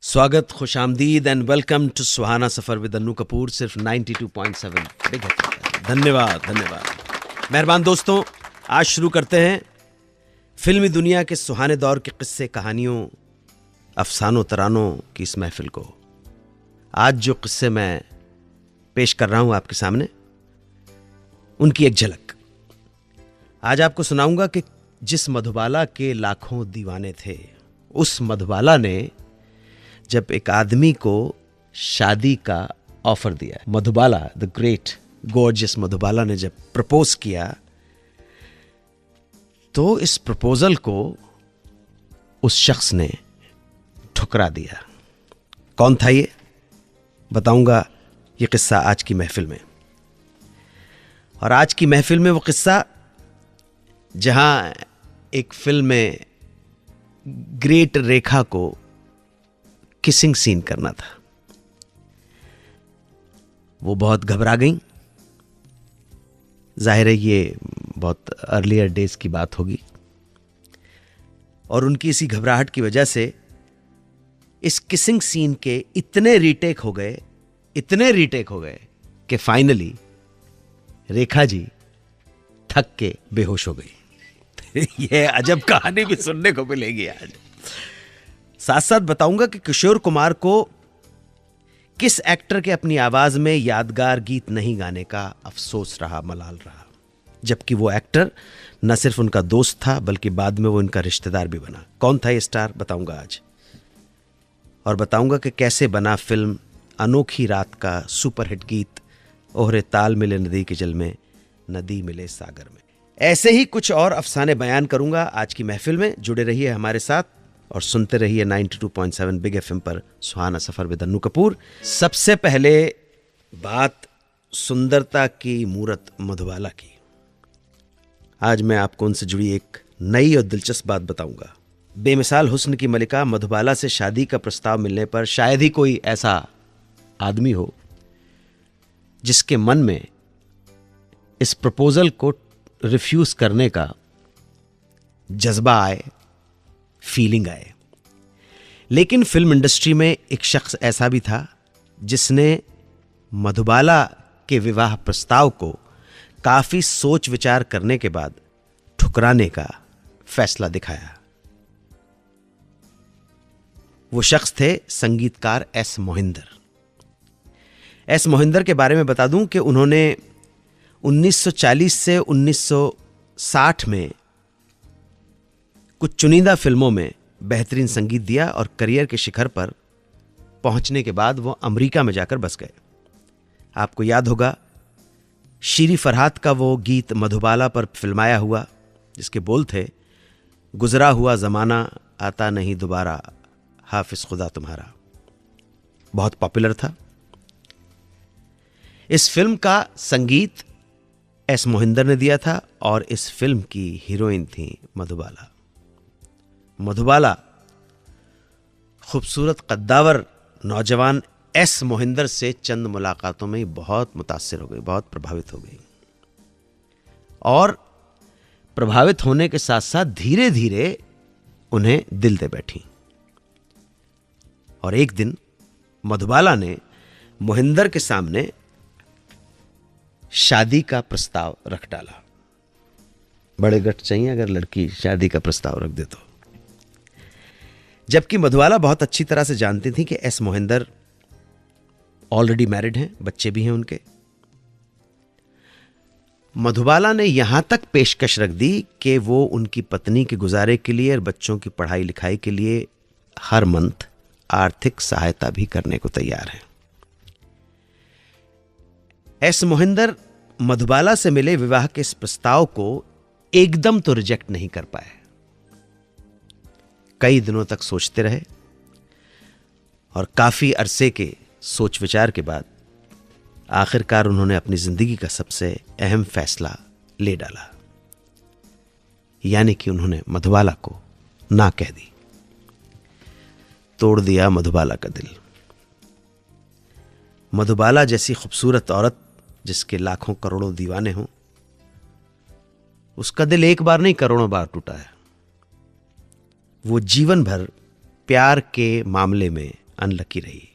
स्वागत, खुशामदीद and welcome to Suhana Safar with Annu Kapoor, सिर्फ 92.7 बिग एफएम। धन्यवाद। मेहरबान दोस्तों, आज शुरू करते हैं फिल्मी दुनिया के सुहाने दौर के किस्से, कहानियों, अफसानों तरानों की इस महफिल को। आज जो किस्से मैं पेश कर रहा हूं आपके सामने, उनकी एक झलक आज आपको सुनाऊंगा कि जिस मधुबाला के लाखों दीवाने थे, उस मधुबाला ने जब एक आदमी को शादी का ऑफर दिया, Madhubala the great gorgeous Madhubala ने जब प्रपोज किया, तो इस प्रपोजल को उस शख्स ने ठुकरा दिया। कौन था ये, बताऊंगा ये किस्सा आज की महफिल में। और आज की महफिल में वो किस्सा जहां एक फिल्म में ग्रेट रेखा को किसिंग सीन करना था, वो बहुत घबरा गईं। जाहिर है ये बहुत अर्लियर डेज की बात होगी, और उनकी इसी घबराहट की वजह से इस किसिंग सीन के इतने रीटेक हो गए कि फाइनली रेखा जी थक के बेहोश हो गई। ये अजब कहानी भी सुनने को मिलेगी आज। साथ साथ बताऊंगा कि किशोर कुमार को किस एक्टर के अपनी आवाज में यादगार गीत नहीं गाने का अफसोस रहा, मलाल रहा, जबकि वो एक्टर न सिर्फ उनका दोस्त था बल्कि बाद में वो उनका रिश्तेदार भी बना। कौन था ये स्टार, बताऊंगा आज। और बताऊंगा कि कैसे बना फिल्म अनोखी रात का सुपरहिट गीत, ओहरे ताल मिले नदी के जल में, नदी मिले सागर में। ऐसे ही कुछ और अफसाने बयान करूंगा आज की महफिल में। जुड़े रहिए हमारे साथ और सुनते रहिए 92.7 बिग एफएम पर सुहाना सफर विद अन्नू कपूर। सबसे पहले बात सुंदरता की मूरत मधुबाला की। आज मैं आपको उनसे जुड़ी एक नई और दिलचस्प बात बताऊंगा। बेमिसाल हुस्न की मलिका मधुबाला से शादी का प्रस्ताव मिलने पर शायद ही कोई ऐसा आदमी हो जिसके मन में इस प्रपोजल को रिफ्यूज करने का जज्बा आए, फीलिंग आए। लेकिन फिल्म इंडस्ट्री में एक शख्स ऐसा भी था जिसने मधुबाला के विवाह प्रस्ताव को काफी सोच विचार करने के बाद ठुकराने का फैसला दिखाया। वो शख्स थे संगीतकार एस मोहिंदर। एस मोहिंदर के बारे में बता दूं कि उन्होंने 1940 से 1960 में कुछ चुनिंदा फिल्मों में बेहतरीन संगीत दिया और करियर के शिखर पर पहुंचने के बाद वो अमेरिका में जाकर बस गए। आपको याद होगा शीरी फरहाद का वो गीत मधुबाला पर फिल्माया हुआ, जिसके बोल थे, गुजरा हुआ जमाना आता नहीं दोबारा, हाफिज खुदा तुम्हारा। बहुत पॉपुलर था। इस फिल्म का संगीत एस मोहिंदर ने दिया था और इस फिल्म की हीरोइन थी मधुबाला। मधुबाला खूबसूरत कद्दावर नौजवान एस मोहिंदर से चंद मुलाकातों में ही बहुत मुतासिर हो गई, बहुत प्रभावित हो गई। और प्रभावित होने के साथ साथ धीरे धीरे उन्हें दिल दे बैठी। और एक दिन मधुबाला ने मोहिंदर के सामने शादी का प्रस्ताव रख डाला। बड़े गट चाहिए अगर लड़की शादी का प्रस्ताव रख दे तो। जबकि मधुबाला बहुत अच्छी तरह से जानती थी कि एस मोहिंदर ऑलरेडी मैरिड हैं, बच्चे भी हैं उनके। मधुबाला ने यहां तक पेशकश रख दी कि वो उनकी पत्नी के गुजारे के लिए और बच्चों की पढ़ाई लिखाई के लिए हर मंथ आर्थिक सहायता भी करने को तैयार है। एस मोहिंदर मधुबाला से मिले विवाह के इस प्रस्ताव को एकदम तो रिजेक्ट नहीं कर पाए। कई दिनों तक सोचते रहे और काफी अरसे के सोच विचार के बाद आखिरकार उन्होंने अपनी जिंदगी का सबसे अहम फैसला ले डाला, यानी कि उन्होंने मधुबाला को ना कह दी। तोड़ दिया मधुबाला का दिल। मधुबाला जैसी खूबसूरत औरत जिसके लाखों करोड़ों दीवाने हों, उसका दिल एक बार नहीं करोड़ों बार टूटा है। वो जीवन भर प्यार के मामले में अनलकी रही,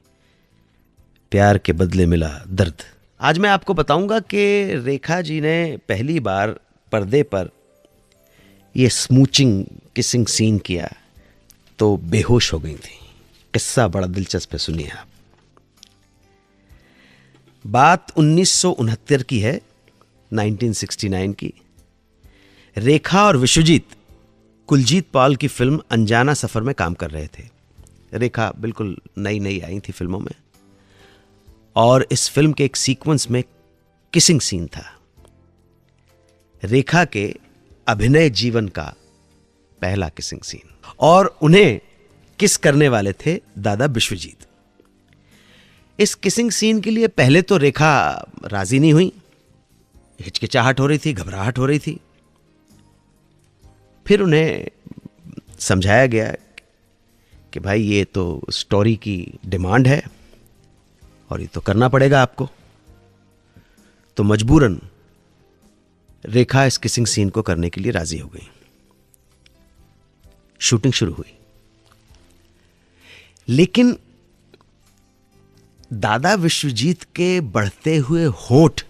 प्यार के बदले मिला दर्द। आज मैं आपको बताऊंगा कि रेखा जी ने पहली बार पर्दे पर ये स्मूचिंग किसिंग सीन किया तो बेहोश हो गई थी। किस्सा बड़ा दिलचस्प है, सुनिए आप। बात 1969 की है, 1969 की। रेखा और विश्वजीत कुलजीत पॉल की फिल्म अनजाना सफर में काम कर रहे थे। रेखा बिल्कुल नई नई आई थी फिल्मों में, और इस फिल्म के एक सीक्वेंस में किसिंग सीन था। रेखा के अभिनय जीवन का पहला किसिंग सीन, और उन्हें किस करने वाले थे दादा विश्वजीत। इस किसिंग सीन के लिए पहले तो रेखा राजी नहीं हुई, हिचकिचाहट हो रही थी, घबराहट हो रही थी। फिर उन्हें समझाया गया कि भाई ये तो स्टोरी की डिमांड है और ये तो करना पड़ेगा आपको। तो मजबूरन रेखा इस किसिंग सीन को करने के लिए राजी हो गई। शूटिंग शुरू हुई, लेकिन दादा विश्वजीत के बढ़ते हुए होंठ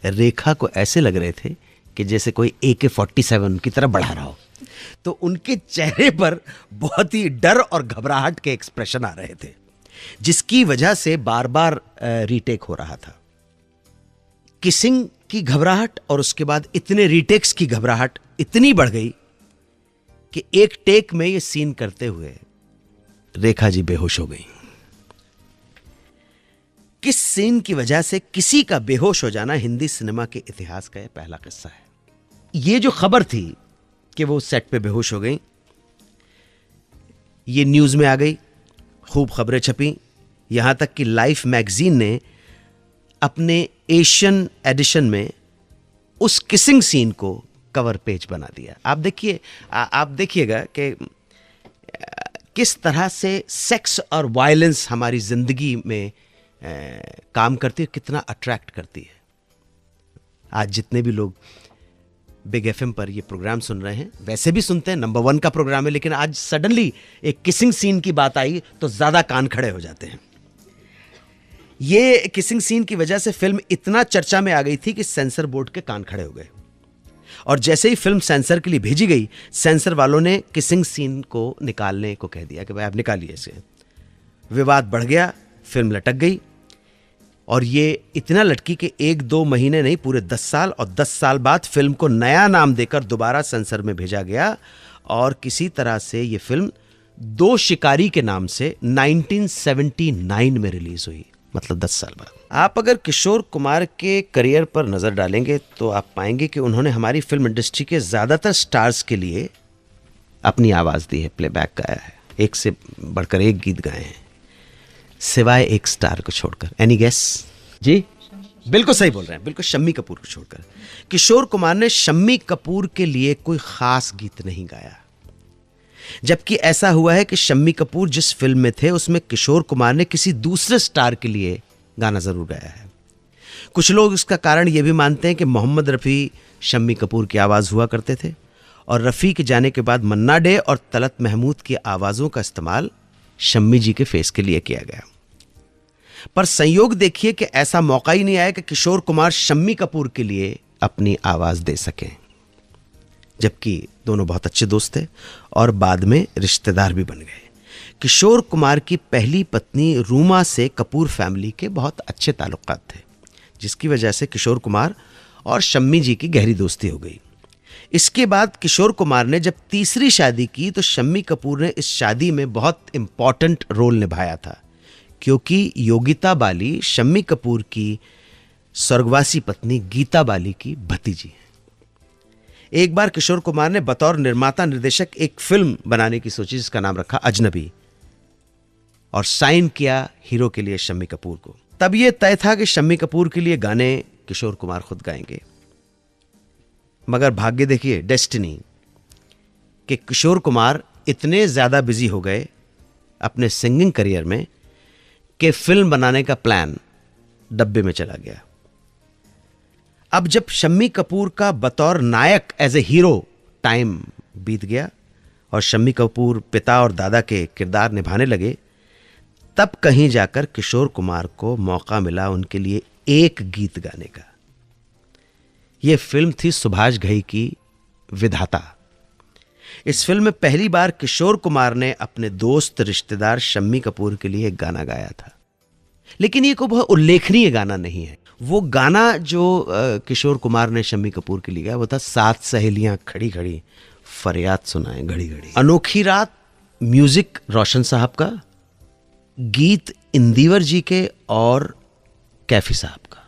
रेखा को ऐसे लग रहे थे कि जैसे कोई AK-47 की तरह बढ़ा रहा हो। तो उनके चेहरे पर बहुत ही डर और घबराहट के एक्सप्रेशन आ रहे थे, जिसकी वजह से बार बार रीटेक हो रहा था। किसिंग की घबराहट और उसके बाद इतने रीटेक्स की घबराहट इतनी बढ़ गई कि एक टेक में ये सीन करते हुए रेखा जी बेहोश हो गई। किस सीन की वजह से किसी का बेहोश हो जाना हिंदी सिनेमा के इतिहास का यह पहला किस्सा है। ये जो खबर थी कि वो सेट पे बेहोश हो गई, ये न्यूज में आ गई, खूब खबरें छपी, यहां तक कि लाइफ मैगजीन ने अपने एशियन एडिशन में उस किसिंग सीन को कवर पेज बना दिया। आप देखिएगा कि किस तरह से सेक्स और वायलेंस हमारी जिंदगी में काम करती है, कितना अट्रैक्ट करती है। आज जितने भी लोग बिग FM पर ये प्रोग्राम सुन रहे हैं, वैसे भी सुनते हैं, नंबर 1 का प्रोग्राम है, लेकिन आज सडनली एक किसिंग सीन की बात आई तो ज्यादा कान खड़े हो जाते हैं। ये किसिंग सीन की वजह से फिल्म इतना चर्चा में आ गई थी कि सेंसर बोर्ड के कान खड़े हो गए, और जैसे ही फिल्म सेंसर के लिए भेजी गई, सेंसर वालों ने किसिंग सीन को निकालने को कह दिया कि भाई आप निकालिए इसे। विवाद बढ़ गया, फिल्म लटक गई, और ये इतना लटकी कि 1-2 महीने नहीं, पूरे 10 साल, और 10 साल बाद फिल्म को नया नाम देकर दोबारा सेंसर में भेजा गया, और किसी तरह से ये फिल्म 2 शिकारी के नाम से 1979 में रिलीज हुई, मतलब 10 साल बाद। आप अगर किशोर कुमार के करियर पर नजर डालेंगे तो आप पाएंगे कि उन्होंने हमारी फिल्म इंडस्ट्री के ज्यादातर स्टार्स के लिए अपनी आवाज दी है, प्लेबैक गाया है, एक से बढ़कर एक गीत गाए हैं, सिवाय एक स्टार को छोड़कर। Any guess? जी बिल्कुल सही बोल रहे हैं, बिल्कुल शम्मी कपूर को छोड़कर। किशोर कुमार ने शम्मी कपूर के लिए कोई खास गीत नहीं गाया, जबकि ऐसा हुआ है कि शम्मी कपूर जिस फिल्म में थे उसमें किशोर कुमार ने किसी दूसरे स्टार के लिए गाना जरूर गाया है। कुछ लोग इसका कारण यह भी मानते हैं कि मोहम्मद रफ़ी शम्मी कपूर की आवाज हुआ करते थे, और रफ़ी के जाने के बाद मन्ना डे और तलत महमूद की आवाजों का इस्तेमाल शम्मी जी के फेस के लिए किया गया। पर संयोग देखिए कि ऐसा मौका ही नहीं आया कि किशोर कुमार शम्मी कपूर के लिए अपनी आवाज दे सकें, जबकि दोनों बहुत अच्छे दोस्त थे और बाद में रिश्तेदार भी बन गए। किशोर कुमार की पहली पत्नी रूमा से कपूर फैमिली के बहुत अच्छे ताल्लुकात थे, जिसकी वजह से किशोर कुमार और शम्मी जी की गहरी दोस्ती हो गई। इसके बाद किशोर कुमार ने जब तीसरी शादी की तो शम्मी कपूर ने इस शादी में बहुत इंपॉर्टेंट रोल निभाया था, क्योंकि योगिता बाली शम्मी कपूर की स्वर्गवासी पत्नी गीता बाली की भतीजी है। एक बार किशोर कुमार ने बतौर निर्माता निर्देशक एक फिल्म बनाने की सोची जिसका नाम रखा अजनबी, और साइन किया हीरो के लिए शम्मी कपूर को। तब यह तय था कि शम्मी कपूर के लिए गाने किशोर कुमार खुद गाएंगे, मगर भाग्य देखिए, डेस्टिनी, कि किशोर कुमार इतने ज्यादा बिजी हो गए अपने सिंगिंग करियर में कि फिल्म बनाने का प्लान डब्बे में चला गया। अब जब शम्मी कपूर का बतौर नायक एज ए हीरो टाइम बीत गया और शम्मी कपूर पिता और दादा के किरदार निभाने लगे, तब कहीं जाकर किशोर कुमार को मौका मिला उनके लिए एक गीत गाने का। यह फिल्म थी सुभाष घई की विधाता। इस फिल्म में पहली बार किशोर कुमार ने अपने दोस्त रिश्तेदार शम्मी कपूर के लिए एक गाना गाया था, लेकिन ये कोई बहुत उल्लेखनीय गाना नहीं है। वो गाना जो किशोर कुमार ने शम्मी कपूर के लिए गाया वो था सात सहेलियां खड़ी खड़ी फरियाद सुनाएं घड़ी घड़ी। अनोखी रात म्यूजिक रोशन साहब का, गीत इंदिवर जी के और कैफी साहब का।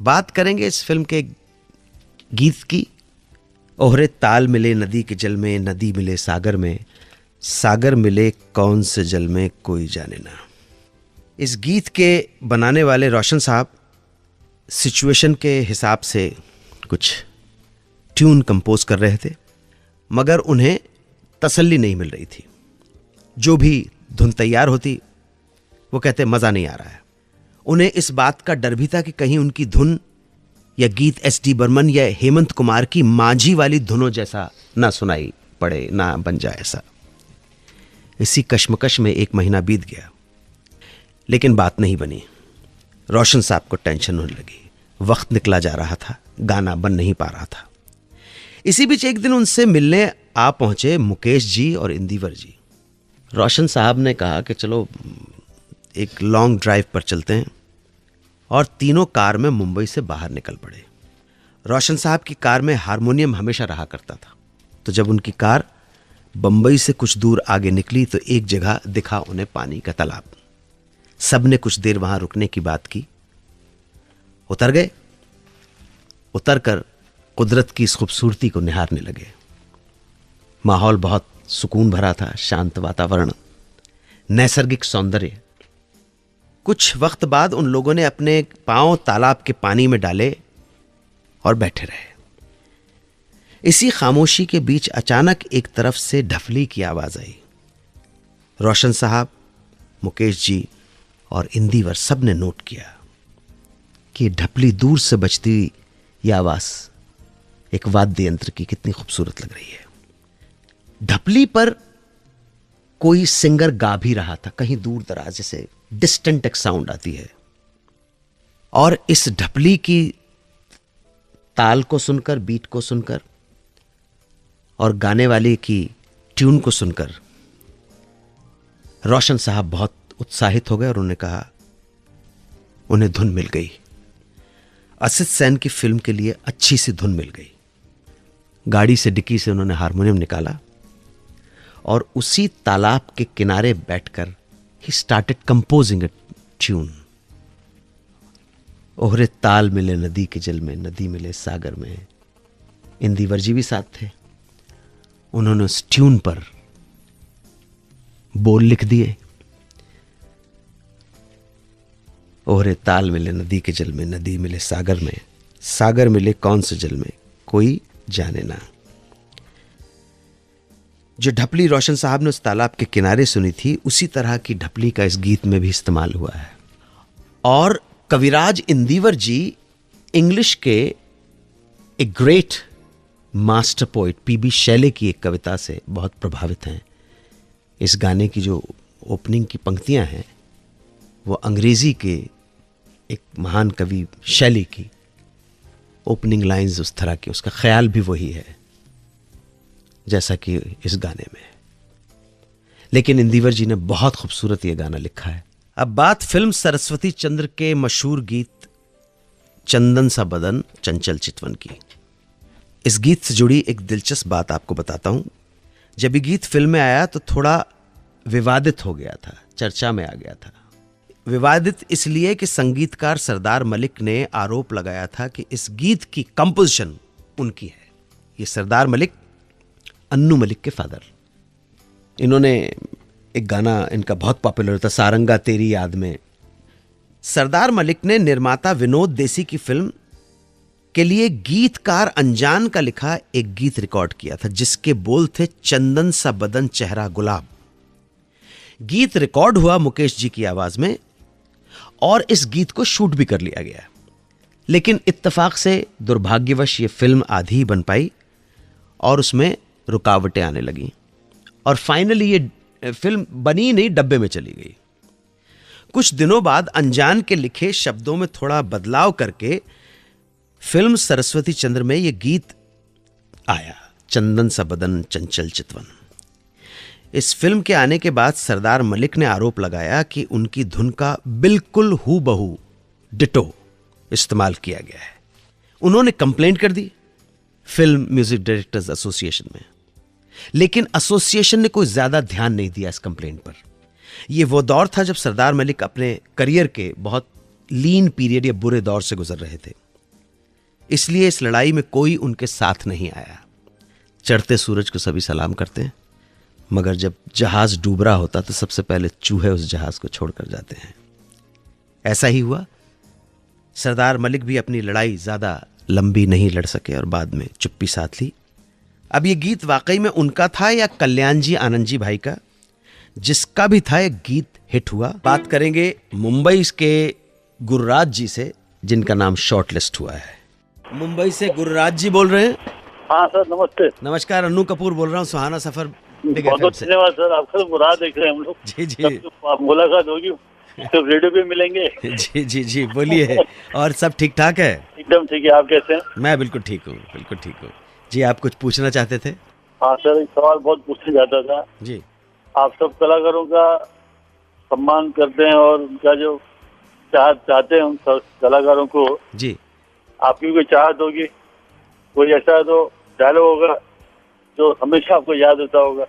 बात करेंगे इस फिल्म के गीत की। ओहरे ताल मिले नदी के जल में, नदी मिले सागर में, सागर मिले कौन से जल में कोई जाने ना। इस गीत के बनाने वाले रोशन साहब सिचुएशन के हिसाब से कुछ ट्यून कंपोज कर रहे थे, मगर उन्हें तसल्ली नहीं मिल रही थी। जो भी धुन तैयार होती वो कहते मज़ा नहीं आ रहा है। उन्हें इस बात का डर भी था कि कहीं उनकी धुन या गीत एस.डी. बर्मन या हेमंत कुमार की माझी वाली धुनों जैसा ना सुनाई पड़े, ना बन जाए ऐसा। इसी कश्मकश में एक महीना बीत गया, लेकिन बात नहीं बनी। रोशन साहब को टेंशन होने लगी, वक्त निकला जा रहा था, गाना बन नहीं पा रहा था। इसी बीच एक दिन उनसे मिलने आ पहुंचे मुकेश जी और इंदिवर जी। रोशन साहब ने कहा कि चलो एक लॉन्ग ड्राइव पर चलते हैं, और तीनों कार में मुंबई से बाहर निकल पड़े। रोशन साहब की कार में हारमोनियम हमेशा रहा करता था, तो जब उनकी कार बंबई से कुछ दूर आगे निकली तो एक जगह दिखा उन्हें पानी का तालाब। सबने कुछ देर वहां रुकने की बात की, उतर गए। उतरकर कुदरत की इस खूबसूरती को निहारने लगे। माहौल बहुत सुकून भरा था, शांत वातावरण, नैसर्गिक सौंदर्य। कुछ वक्त बाद उन लोगों ने अपने पांव तालाब के पानी में डाले और बैठे रहे। इसी खामोशी के बीच अचानक एक तरफ से ढफली की आवाज आई। रोशन साहब, मुकेश जी और इंदिवर सब ने नोट किया कि ढपली दूर से बजती यह आवाज एक वाद्य यंत्र की कितनी खूबसूरत लग रही है। ढपली पर कोई सिंगर गा भी रहा था, कहीं दूर दराज जैसे डिस्टेंट एक साउंड आती है। और इस ढपली की ताल को सुनकर, बीट को सुनकर और गाने वाले की ट्यून को सुनकर रोशन साहब बहुत उत्साहित हो गए और उन्होंने कहा, उन्हें धुन मिल गई। असित सेन की फिल्म के लिए अच्छी सी धुन मिल गई। गाड़ी से डिक्की से उन्होंने हारमोनियम निकाला और उसी तालाब के किनारे बैठकर ही स्टार्टेड कंपोजिंग अ ट्यून। ओहरे ताल मिले नदी के जल में, नदी मिले सागर में। इंदिवर जी भी साथ थे। उन्होंने उस ट्यून पर बोल लिख दिए। ओहरे ताल मिले नदी के जल में, नदी मिले सागर में, सागर मिले कौन से जल में कोई जाने ना। जो ढपली रोशन साहब ने उस तालाब के किनारे सुनी थी, उसी तरह की ढपली का इस गीत में भी इस्तेमाल हुआ है। और कविराज इंदिवर जी इंग्लिश के एक great master poet PB Shelley की एक कविता से बहुत प्रभावित हैं। इस गाने की जो ओपनिंग की पंक्तियां हैं वो अंग्रेजी के एक महान कवि शैली की ओपनिंग लाइंस उस तरह की, उसका ख्याल भी वही है जैसा कि इस गाने में। लेकिन इंदिवर जी ने बहुत खूबसूरत ये गाना लिखा है। अब बात फिल्म सरस्वती चंद्र के मशहूर गीत चंदन सा बदन चंचल चितवन की। इस गीत से जुड़ी एक दिलचस्प बात आपको बताता हूं। जब ये गीत फिल्म में आया तो थोड़ा विवादित हो गया था, चर्चा में आ गया था। विवादित इसलिए कि संगीतकार सरदार मलिक ने आरोप लगाया था कि इस गीत की कंपोजिशन उनकी है। ये सरदार मलिक अन्नू मलिक के फादर। इन्होंने एक गाना इनका बहुत पॉपुलर था, सारंगा तेरी याद में। सरदार मलिक ने निर्माता विनोद देसी की फिल्म के लिए गीतकार अनजान का लिखा एक गीत रिकॉर्ड किया था जिसके बोल थे चंदन सा बदन चेहरा गुलाब। गीत रिकॉर्ड हुआ मुकेश जी की आवाज में और इस गीत को शूट भी कर लिया गया। लेकिन इत्तेफाक से दुर्भाग्यवश ये फिल्म आधी ही बन पाई और उसमें रुकावटें आने लगी और फाइनली ये फिल्म बनी नहीं, डब्बे में चली गई। कुछ दिनों बाद अनजान के लिखे शब्दों में थोड़ा बदलाव करके फिल्म सरस्वती चंद्र में यह गीत आया, चंदन सा बदन चंचल चितवन। इस फिल्म के आने के बाद सरदार मलिक ने आरोप लगाया कि उनकी धुन का बिल्कुल हूबहू डिटो इस्तेमाल किया गया है। उन्होंने कंप्लेंट कर दी फिल्म म्यूजिक डायरेक्टर्स एसोसिएशन में, लेकिन एसोसिएशन ने कोई ज्यादा ध्यान नहीं दिया इस कंप्लेंट पर। यह वो दौर था जब सरदार मलिक अपने करियर के बहुत लीन पीरियड या बुरे दौर से गुजर रहे थे, इसलिए इस लड़ाई में कोई उनके साथ नहीं आया। चढ़ते सूरज को सभी सलाम करते हैं, मगर जब जहाज डूब रहा होता तो सबसे पहले चूहे उस जहाज को छोड़कर जाते हैं। ऐसा ही हुआ। सरदार मलिक भी अपनी लड़ाई ज्यादा लंबी नहीं लड़ सके और बाद में चुप्पी साध ली। अब ये गीत वाकई में उनका था या कल्याण जी आनंद जी भाई का? जिसका भी था, एक गीत हिट हुआ। बात करेंगे मुंबई के गुरुराज जी से, जिनका नाम शॉर्टलिस्ट हुआ है। मुंबई से गुरुराज जी बोल रहे हैं? हाँ सर, नमस्ते। नमस्कार, अन्नू कपूर बोल रहा हूँ, सुहाना सफर बिग बहुत एफएम से। धन्यवाद सर, आपका तो मुराद देख रहे हैं हम लोग। जी जी आप मुलाकात होगी तो रेडियो पे मिलेंगे। जी जी जी, बोलिए। और सब ठीक ठाक है? एकदम ठीक है, आप कैसे हैं? मैं बिल्कुल ठीक हूँ, बिल्कुल ठीक हूँ। जी, आप कुछ पूछना चाहते थे? हाँ सर, एक सवाल बहुत पूछना चाहता था। जी। आप सब कलाकारों का सम्मान करते हैं और उनका जो चाहते हैं उन सब कलाकारों को, जी। आपकी कोई चाहत होगी, कोई ऐसा तो डायलॉग होगा जो हमेशा आपको याद होता होगा?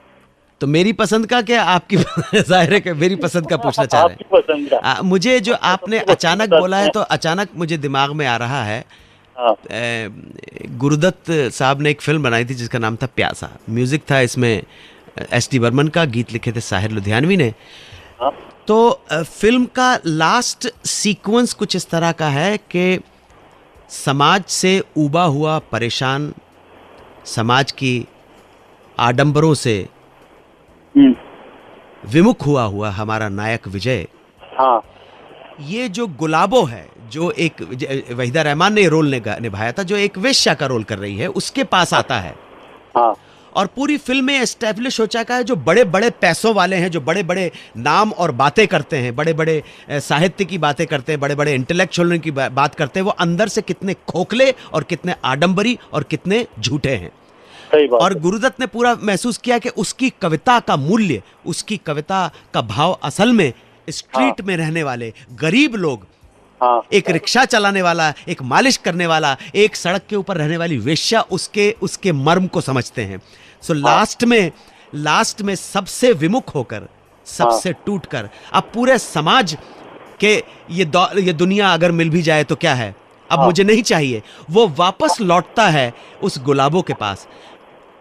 तो मेरी पसंद का क्या आपकी? जाहिर है कि मेरी पसंद का पूछना चाह रहे आपकी पसंद का। हैं। मुझे जो आपने अचानक बोला है तो अचानक मुझे दिमाग में आ रहा है। हाँ। गुरुदत्त साहब ने एक फिल्म बनाई थी जिसका नाम था प्यासा। म्यूजिक था इसमें एस.डी. बर्मन का, गीत लिखे थे साहिर लुधियानवी ने। हाँ। तो फिल्म का लास्ट सीक्वेंस कुछ इस तरह का है कि समाज से ऊबा हुआ, परेशान, समाज की आडंबरों से विमुख हुआ हमारा नायक विजय, हाँ, ये जो गुलाबो है, जो एक वहीदा रहमान ने रोल निभाया था, जो एक वेश्या का रोल कर रही है, उसके पास आता है। हाँ। और पूरी फिल्म में एस्टेब्लिश हो चुका है जो बड़े बड़े पैसों वाले हैं, जो बड़े बड़े नाम और बातें करते हैं, बड़े बड़े साहित्य की बातें करते हैं, बड़े बड़े इंटेलेक्चुअल की बात करते हैं, वो अंदर से कितने खोखले और कितने आडंबरी और कितने झूठे हैं। और गुरुदत्त ने पूरा महसूस किया कि उसकी कविता का मूल्य, उसकी कविता का भाव असल में स्ट्रीट में रहने वाले गरीब लोग, एक रिक्शा चलाने वाला, एक मालिश करने वाला, एक सड़क के ऊपर रहने वाली वेश्या, उसके मर्म को समझते हैं। सो लास्ट में सबसे विमुख होकर, सबसे टूटकर, अब पूरे समाज के ये दुनिया अगर मिल भी जाए तो क्या है, अब मुझे नहीं चाहिए, वो वापस लौटता है उस गुलाबों के पास।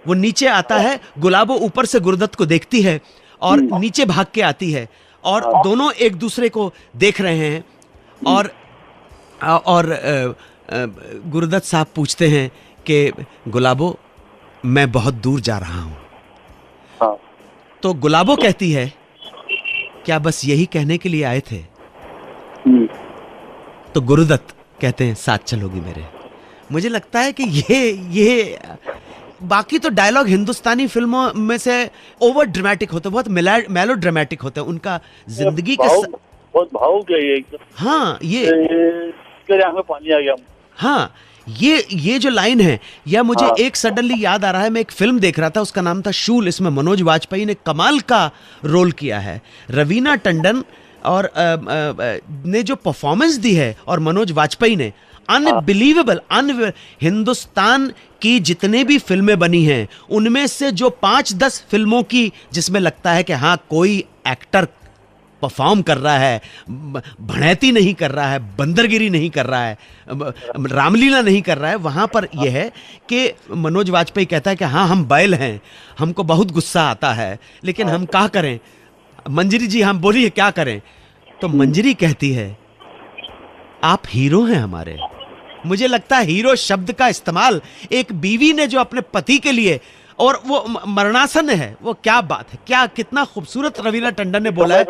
वो नीचे आता है, गुलाबो ऊपर से गुरुदत्त को देखती है और नीचे भाग के आती है, और दोनों एक दूसरे को देख रहे हैं। और गुरुदत्त साहब पूछते हैं कि गुलाबो, मैं बहुत दूर जा रहा हूं। तो गुलाबो कहती है, क्या बस यही कहने के लिए आए थे? तो गुरुदत्त कहते हैं, साथ चलोगी मेरे। मुझे लगता है कि ये बाकी तो डायलॉग हिंदुस्तानी फिल्मों में से ओवर ड्रामेटिक होते, बहुत मेलो ड्रामेटिक होते हैं। उनका जिंदगी के बहुत भावुक है ये एकदम। हाँ, ये आंख में पानी आ गया। हाँ, ये जो लाइन है, यह मुझे एक सडनली याद आ रहा है। मैं एक फिल्म देख रहा था, उसका नाम था शूल। इसमें मनोज वाजपेयी ने कमाल का रोल किया है। रवीना टंडन और ने जो परफॉर्मेंस दी है, और मनोज वाजपेयी ने, अनबिलीवेबल। हिंदुस्तान की जितने भी फिल्में बनी हैं, उनमें से जो 5-10 फिल्मों की जिसमें लगता है कि हाँ, कोई एक्टर परफॉर्म कर रहा है, भड़ैती नहीं कर रहा है, बंदरगिरी नहीं कर रहा है, रामलीला नहीं कर रहा है, वहां पर यह है कि मनोज वाजपेयी कहता है कि हाँ, हम बैल हैं, हमको बहुत गुस्सा आता है, लेकिन हम क्या करें। मंजरी जी, हम बोलिए क्या करें? तो मंजरी कहती है, आप हीरो हैं हमारे। मुझे लगता है हीरो शब्द का इस्तेमाल एक बीवी ने जो अपने पति के लिए, और वो मरणासन है, वो क्या बात है, क्या कितना खूबसूरत रवीना टंडन ने बोला है,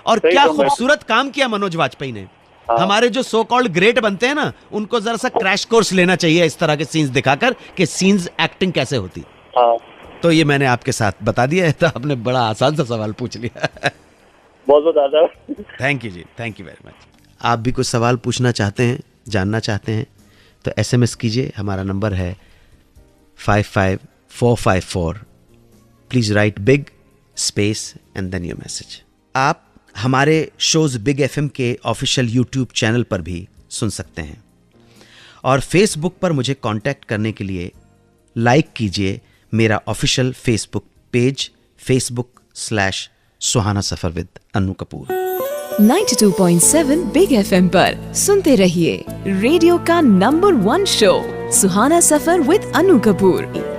और क्या खूबसूरत काम किया मनोज वाजपेयी ने। हमारे जो सो कॉल्ड ग्रेट बनते हैं ना, उनको जरा सा क्रैश कोर्स लेना चाहिए इस तरह के सीन्स दिखाकर कि सीन्स एक्टिंग कैसे होती। तो ये मैंने आपके साथ बता दिया है, तो आपने बड़ा आसान सा सवाल पूछ लिया। बहुत बहुत आभार। थैंक यू जी, थैंक यू वेरी मच। आप भी कुछ सवाल पूछना चाहते हैं, जानना चाहते हैं तो SMS कीजिए। हमारा नंबर है 55454। Please write big space and then your message. आप हमारे शोज बिग FM के ऑफिशियल YouTube चैनल पर भी सुन सकते हैं और फेसबुक पर मुझे कांटेक्ट करने के लिए लाइक कीजिए मेरा ऑफिशियल फेसबुक पेज facebook/सुहाना Safar with Anu Kapoor. 92.7 Big FM पर सुनते रहिए रेडियो का number 1 show Suhana Safar with Anu Kapoor.